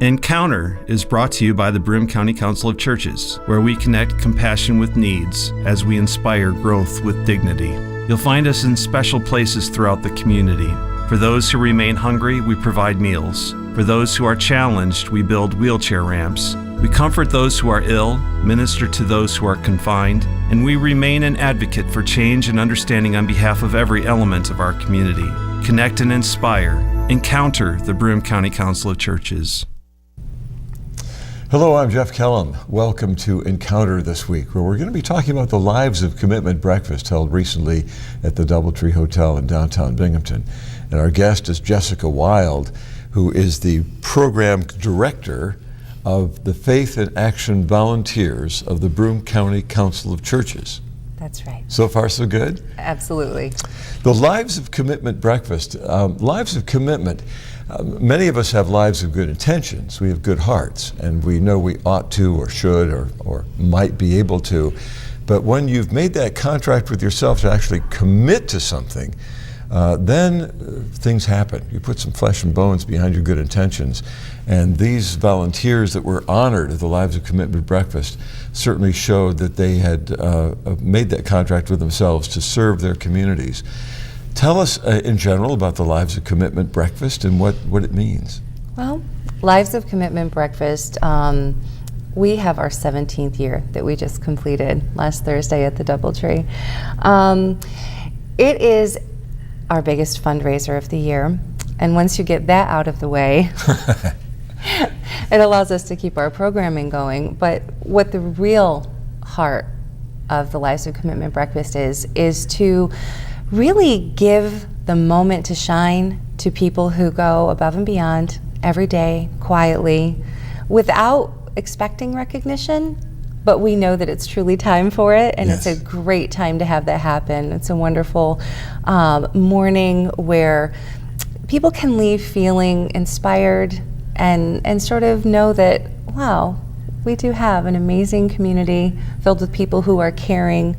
Encounter is brought to you by the Broome County Council of Churches, where we connect compassion with needs as we inspire growth with dignity. You'll find us in special places throughout the community. For those who remain hungry, we provide meals. For those who are challenged, we build wheelchair ramps. We comfort those who are ill, minister to those who are confined, and we remain an advocate for change and understanding on behalf of every element of our community. Connect and inspire. Encounter the Broome County Council of Churches. Hello, I'm Jeff Kellam. Welcome to Encounter this week, where we're going to be talking about the Lives of Commitment breakfast held recently at the Doubletree Hotel in downtown Binghamton. And our guest is Jessica Wylde, who is the program director of the Faith and Action Volunteers of the Broome County Council of Churches. That's right. So far, so good? Absolutely. The Lives of Commitment breakfast. Lives of Commitment. Many of us have lives of good intentions. We have good hearts, and we know we ought to or should or might be able to. But when you've made that contract with yourself to actually commit to something, then things happen. You put some flesh and bones behind your good intentions. And these volunteers that were honored at the Lives of Commitment breakfast certainly showed that they had made that contract with themselves to serve their communities. Tell us in general about the Lives of Commitment breakfast and what it means. Well, Lives of Commitment breakfast, we have our 17th year that we just completed last Thursday at the Doubletree. It is our biggest fundraiser of the year, and once you get that out of the way, it allows us to keep our programming going. But what the real heart of the Lives of Commitment breakfast is to really give the moment to shine to people who go above and beyond every day, quietly, without expecting recognition. But we know that it's truly time for it, and Yes. It's a great time to have that happen. It's a wonderful morning where people can leave feeling inspired and sort of know that, wow, we do have an amazing community filled with people who are caring,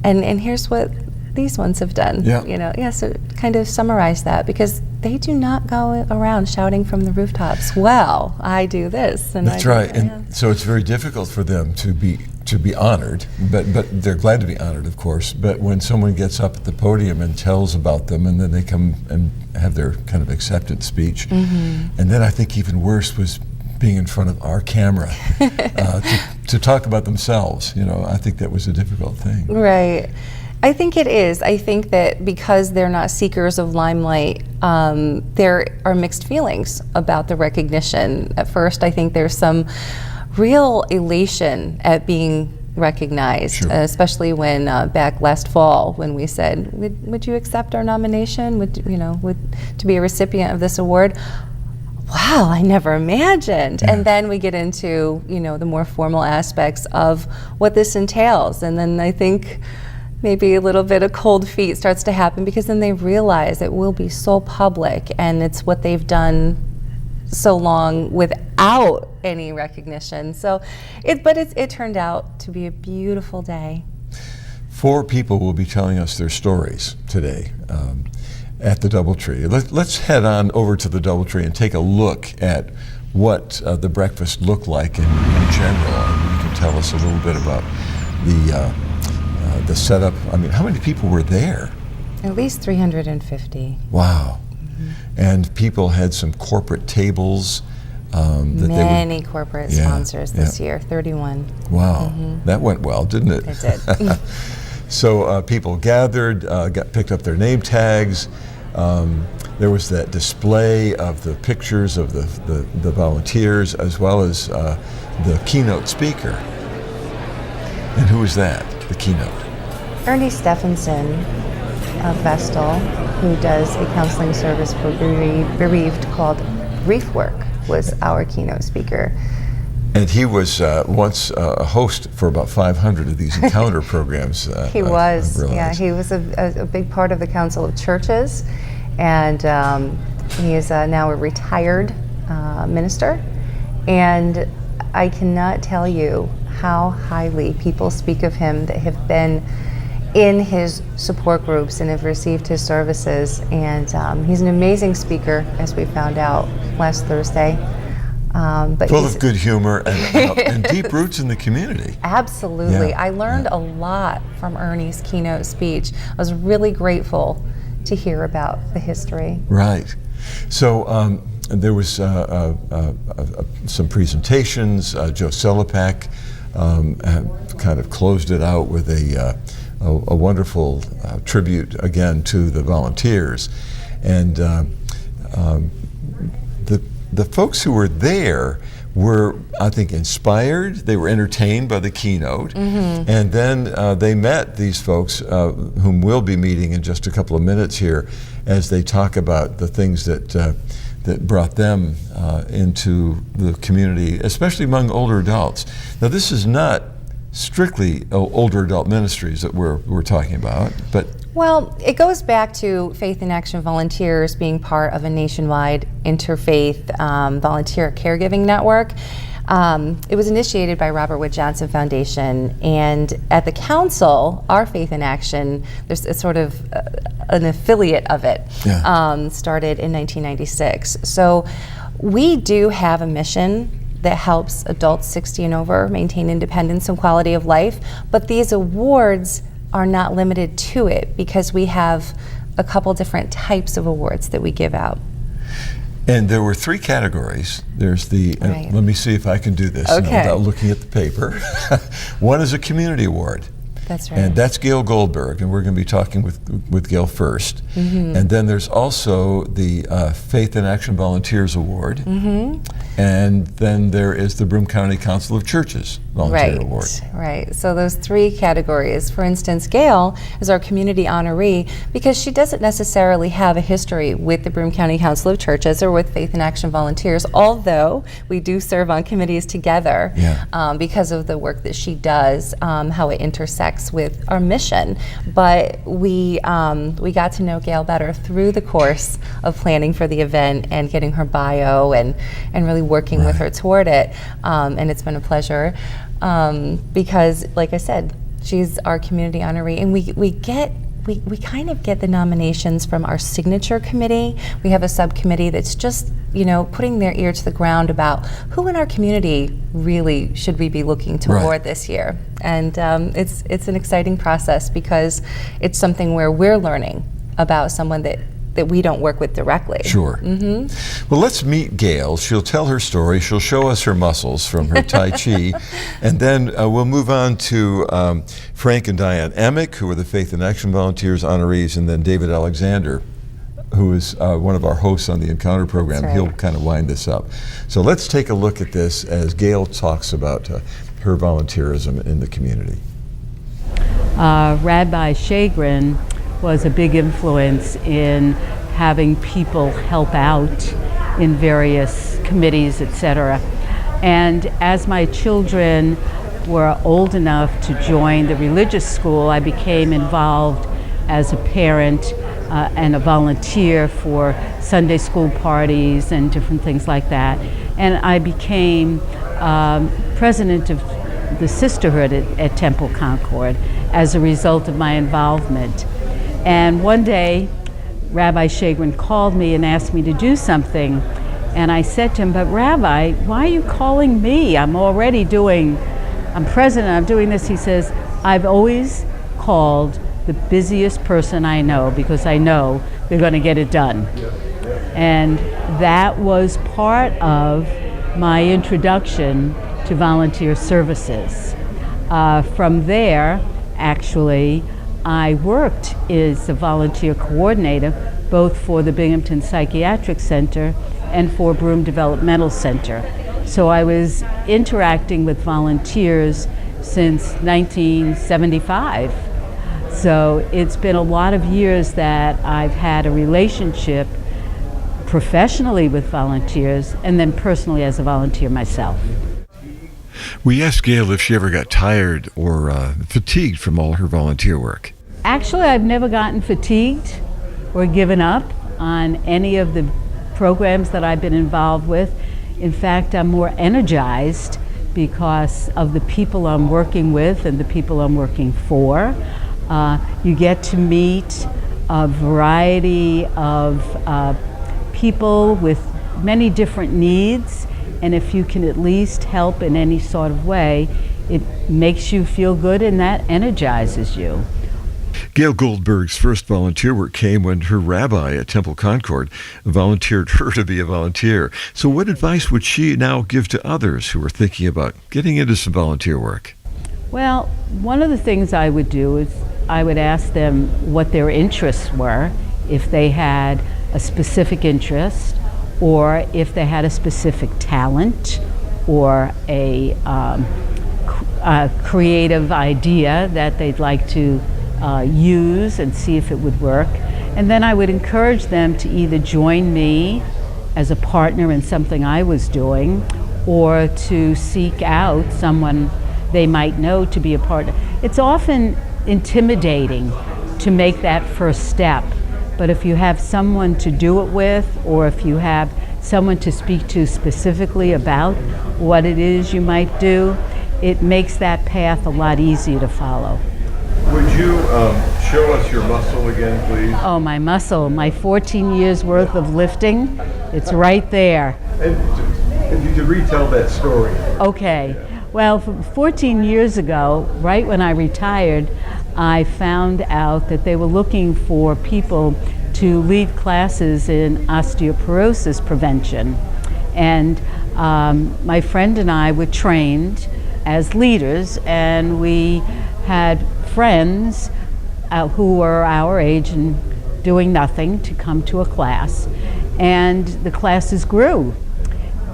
and here's what these ones have done. Yeah. So kind of summarize that, because they do not go around shouting from the rooftops, well, I do this. And That's right. And so it's very difficult for them to be honored, but they're glad to be honored, of course. But when someone gets up at the podium and tells about them, and then they come and have their kind of acceptance speech, and then I think even worse was being in front of our camera to talk about themselves. I think that was a difficult thing. Right. I think it is. I think that because they're not seekers of limelight, there are mixed feelings about the recognition. At first, I think there's some real elation at being recognized, Sure. Especially when back last fall, when we said, "Would you accept our nomination? Would to be a recipient of this award?" Wow, I never imagined. Yeah. And then we get into the more formal aspects of what this entails, and then I think maybe a little bit of cold feet starts to happen, because then they realize it will be so public, and it's what they've done so long without any recognition. So, it turned out to be a beautiful day. 4 people will be telling us their stories today at the Doubletree. Let's head on over to the Doubletree and take a look at what the breakfast looked like in general. And you can tell us a little bit about the setup. I mean, how many people were there? At least 350. Wow. And people had some corporate tables. Many corporate sponsors this year, 31. Wow. That went well, didn't it? It did. So people gathered, picked up their name tags. There was that display of the pictures of the volunteers, as well as the keynote speaker. And who was that, the keynote? Ernie Stephenson of Vestal, who does a counseling service for bereaved called Grief Work, was our keynote speaker. And he was once a host for about 500 of these encounter programs. He was, he was a big part of the Council of Churches, and he is now a retired minister. And I cannot tell you how highly people speak of him that have been in his support groups and have received his services. And he's an amazing speaker, as we found out last Thursday. But Full he's of good humor and deep roots in the community. absolutely. Yeah, I learned a lot from Ernie's keynote speech. I was really grateful to hear about the history. Right. So there was some presentations. Joe Selepak kind of closed it out with a wonderful tribute again to the volunteers, and the folks who were there were, I think, inspired. They were entertained by the keynote, and then they met these folks whom we'll be meeting in just a couple of minutes here, as they talk about the things that brought them into the community, especially among older adults. Now, this is not strictly older adult ministries that we're talking about, but Well, it goes back to Faith in Action Volunteers being part of a nationwide interfaith volunteer caregiving network. It was initiated by Robert Wood Johnson Foundation, and at the council, our Faith in Action, there's a sort of an affiliate of it, started in 1996. So we do have a mission that helps adults 60 and over maintain independence and quality of life, but these awards are not limited to it, because we have a couple different types of awards that we give out. and there were 3 categories. There's the, Right. let me see if I can do this Okay. without looking at the paper. One is a community award. That's right. And that's Gail Goldberg, and we're going to be talking with Gail first. And then there's also the Faith in Action Volunteers Award. And then there is the Broome County Council of Churches Volunteer Award. Right. So those 3 categories. For instance, Gail is our community honoree because she doesn't necessarily have a history with the Broome County Council of Churches or with Faith in Action Volunteers, although we do serve on committees together because of the work that she does, how it intersects with our mission. But we got to know Gail better through the course of planning for the event and getting her bio and really working with her toward it. And it's been a pleasure because, like I said, she's our community honoree, and we kind of get the nominations from our signature committee. We have a subcommittee that's just, putting their ear to the ground about who in our community really should we be looking to award this year. And it's an exciting process because it's something where we're learning about someone that we don't work with directly. Sure. Well, let's meet Gail. She'll tell her story. She'll show us her muscles from her Tai Chi. And then we'll move on to Frank and Diane Emick, who are the Faith in Action Volunteers honorees, and then David Alexander, who is one of our hosts on the Encounter program. That's right. He'll kind of wind this up. So let's take a look at this as Gail talks about her volunteerism in the community. Rabbi Shagrin was a big influence in having people help out in various committees, etc. And as my children were old enough to join the religious school, I became involved as a parent and a volunteer for Sunday school parties and different things like that. And I became president of the sisterhood at Temple Concord as a result of my involvement. And one day, Rabbi Shagrin called me and asked me to do something. And I said to him, "But Rabbi, why are you calling me? I'm president, I'm doing this." He says, "I've always called the busiest person I know because I know they're going to get it done." And that was part of my introduction to volunteer services. From there, actually, I worked as a volunteer coordinator both for the Binghamton Psychiatric Center and for Broome Developmental Center. So I was interacting with volunteers since 1975. So it's been a lot of years that I've had a relationship professionally with volunteers and then personally as a volunteer myself. We asked Gail if she ever got tired or fatigued from all her volunteer work. Actually, I've never gotten fatigued or given up on any of the programs that I've been involved with. In fact, I'm more energized because of the people I'm working with and the people I'm working for. You get to meet a variety of people with many different needs, And if you can at least help in any sort of way, it makes you feel good and that energizes you. Gail Goldberg's first volunteer work came when her rabbi at Temple Concord volunteered her to be a volunteer. So what advice would she now give to others who are thinking about getting into some volunteer work? Well, one of the things I would do is I would ask them what their interests were, if they had a specific interest, or if they had a specific talent, or a creative idea that they'd like to use and see if it would work. And then I would encourage them to either join me as a partner in something I was doing, or to seek out someone they might know to be a partner. It's often intimidating to make that first step, but if you have someone to do it with, or if you have someone to speak to specifically about what it is you might do, it makes that path a lot easier to follow. Would you show us your muscle again, please? Oh, my muscle, my 14 years worth of lifting, it's right there. And if you could retell that story. Okay. Well, 14 years ago, right when I retired, I found out that they were looking for people to lead classes in osteoporosis prevention. And my friend and I were trained as leaders, and we had friends who were our age and doing nothing to come to a class. And the classes grew.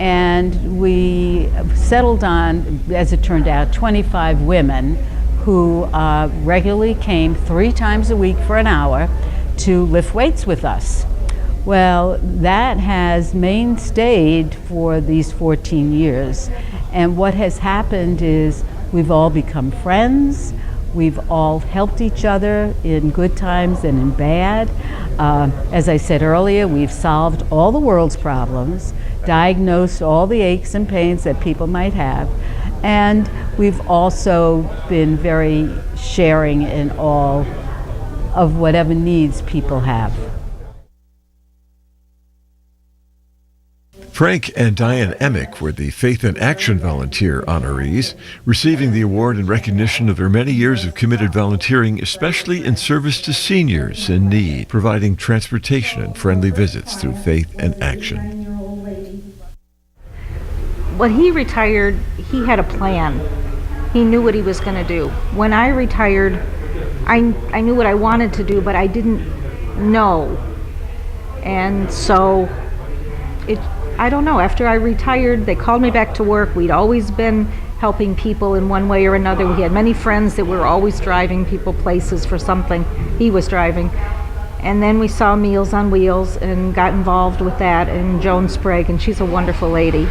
And we settled on, as it turned out, 25 women who regularly came 3 times a week for an hour to lift weights with us. Well, that has mainstayed for these 14 years. And what has happened is we've all become friends. We've all helped each other in good times and in bad. As I said earlier, we've solved all the world's problems, diagnosed all the aches and pains that people might have, and we've also been very sharing in all of whatever needs people have. Frank and Diane Emick were the Faith in Action Volunteer honorees, receiving the award in recognition of their many years of committed volunteering, especially in service to seniors in need, providing transportation and friendly visits through Faith in Action. When he retired, he had a plan. He knew what he was going to do. When I retired, I knew what I wanted to do, but I didn't know. And so I don't know, after I retired, they called me back to work. We'd always been helping people in one way or another. We had many friends that were always driving people places for something. He was driving. And then we saw Meals on Wheels and got involved with that, and Joan Sprague, and she's a wonderful lady.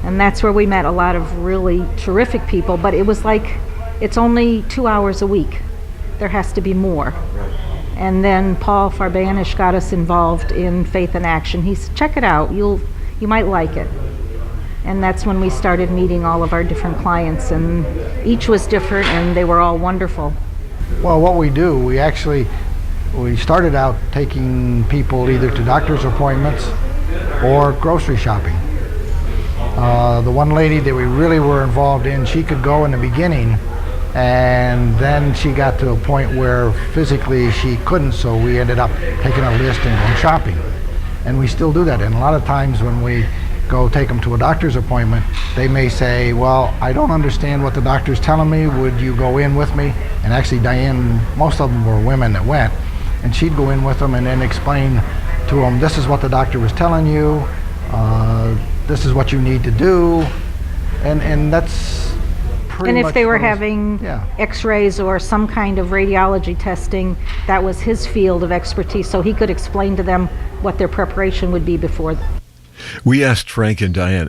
And that's where we met a lot of really terrific people, but it was like, it's only 2 hours a week. There has to be more. And then Paul Farbanish got us involved in Faith in Action. He said, check it out, you might like it. And that's when we started meeting all of our different clients, and each was different, and they were all wonderful. Well, what we do, we started out taking people either to doctor's appointments or grocery shopping. The one lady that we really were involved in, she could go in the beginning, and then she got to a point where physically she couldn't, so we ended up taking a list and going shopping. And we still do that. And a lot of times when we go take them to a doctor's appointment, they may say, well, I don't understand what the doctor's telling me. Would you go in with me? And actually, Diane, most of them were women that went, and she'd go in with them and then explain to them, this is what the doctor was telling you, this is what you need to do, and that's pretty much. And if they were having x-rays or some kind of radiology testing, that was his field of expertise, so he could explain to them what their preparation would be before. We asked Frank and Diane